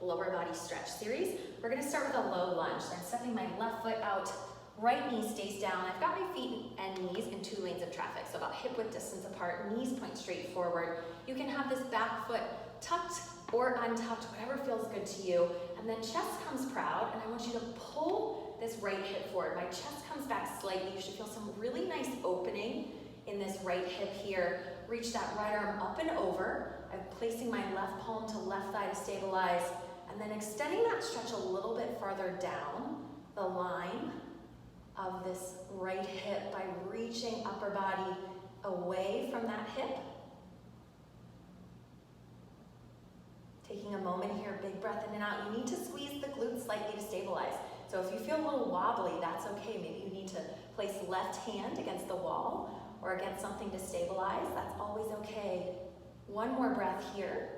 lower body stretch series. We're gonna start with a low lunge. So I'm stepping my left foot out, right knee stays down. I've got my feet and knees in 2 lanes of traffic, so about hip width distance apart, knees point straight forward. You can have this back foot tucked or untucked, whatever feels good to you. And then chest comes proud, and I want you to pull this right hip forward. My chest comes back slightly. You should feel some really nice opening in this right hip here. Reach that right arm up and over. I'm placing my left palm to left thigh to stabilize, and then extending that stretch a little bit farther down the line of this right hip by reaching upper body away from that hip. Taking a moment here, big breath in and out. You need to squeeze the glutes slightly to stabilize. So if you feel a little wobbly, that's okay. Maybe you need to place left hand against the wall or against something to stabilize. That's always okay. One more breath here.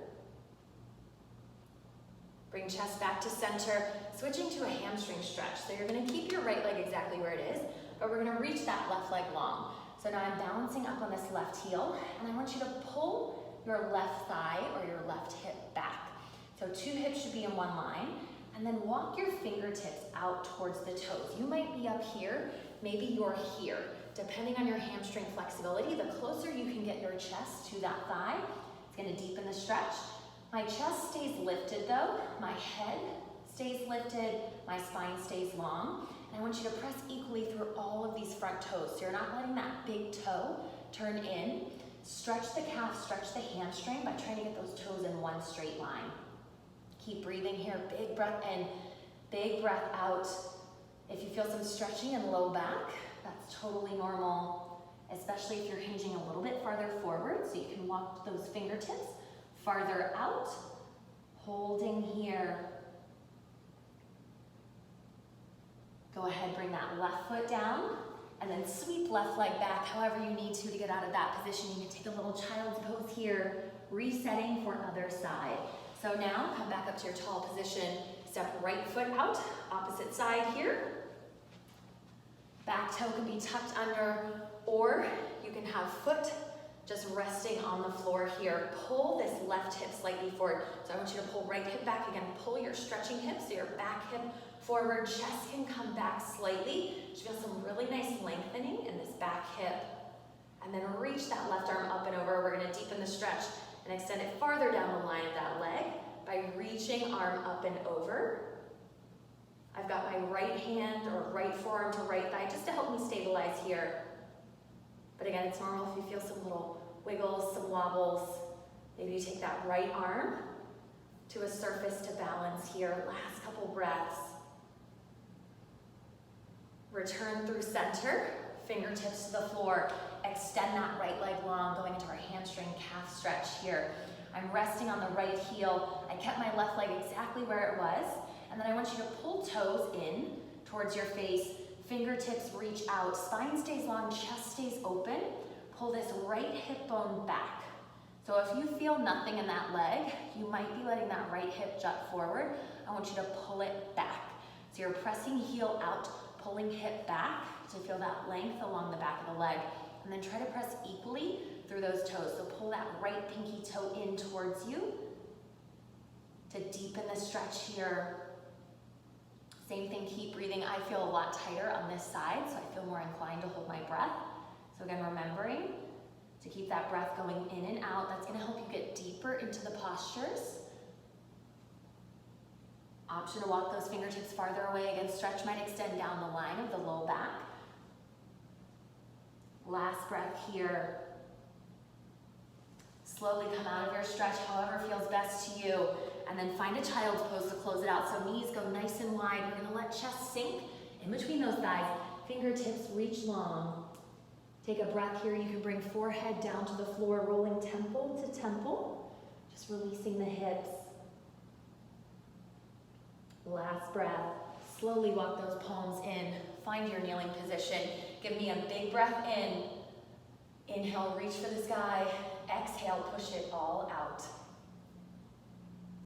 Bring chest back to center, switching to a hamstring stretch. So you're gonna keep your right leg exactly where it is, but we're gonna reach that left leg long. So now I'm balancing up on this left heel, and I want you to pull your left thigh or your left hip back. So 2 hips should be in 1 line, and then walk your fingertips out towards the toes. You might be up here, maybe you're here. Depending on your hamstring flexibility, the closer you can get your chest to that thigh, it's gonna deepen the stretch. My chest stays lifted though, my head stays lifted, my spine stays long, and I want you to press equally through all of these front toes. So you're not letting that big toe turn in. Stretch the calf, stretch the hamstring by trying to get those toes in 1 straight line. Keep breathing here, big breath in, big breath out. If you feel some stretching in low back, that's totally normal, especially if you're hinging a little bit farther forward, so you can walk those fingertips farther out, holding here. Go ahead, bring that left foot down, and then sweep left leg back however you need to get out of that position. You can take a little child's pose here, resetting for other side. So now come back up to your tall position, step right foot out, opposite side here. Back toe can be tucked under, or you can have foot just resting on the floor here. Pull this left hip slightly forward. So I want you to pull right hip back again. Pull your stretching hips, so your back hip forward, chest can come back slightly. You should feel some really nice lengthening in this back hip. And then reach that left arm up and over. We're gonna deepen the stretch and extend it farther down the line of that leg by reaching arm up and over. I've got my right hand or right forearm to right thigh just to help me stabilize here. But again, it's normal if you feel some little wiggles, some wobbles. Maybe you take that right arm to a surface to balance here. Last couple breaths. Return through center, fingertips to the floor. Extend that right leg long, going into our hamstring calf stretch here. I'm resting on the right heel. I kept my left leg exactly where it was. And then I want you to pull toes in towards your face. Fingertips reach out, spine stays long, chest stays open. Pull this right hip bone back. So if you feel nothing in that leg, you might be letting that right hip jut forward. I want you to pull it back. So you're pressing heel out, pulling hip back to feel that length along the back of the leg. And then try to press equally through those toes. So pull that right pinky toe in towards you to deepen the stretch here. Same thing, keep breathing. I feel a lot tighter on this side, so I feel more inclined to hold my breath. So again, remembering to keep that breath going in and out. That's gonna help you get deeper into the postures. Option to walk those fingertips farther away. Again, stretch might extend down the line of the low back. Last breath here. Slowly come out of your stretch, however feels best to you. And then find a child's pose to close it out. So knees go nice and wide. We're gonna let chest sink in between those thighs. Fingertips reach long. Take a breath here. You can bring forehead down to the floor, rolling temple to temple. Just releasing the hips. Last breath. Slowly walk those palms in. Find your kneeling position. Give me a big breath in. Inhale, reach for the sky. Exhale, push it all out.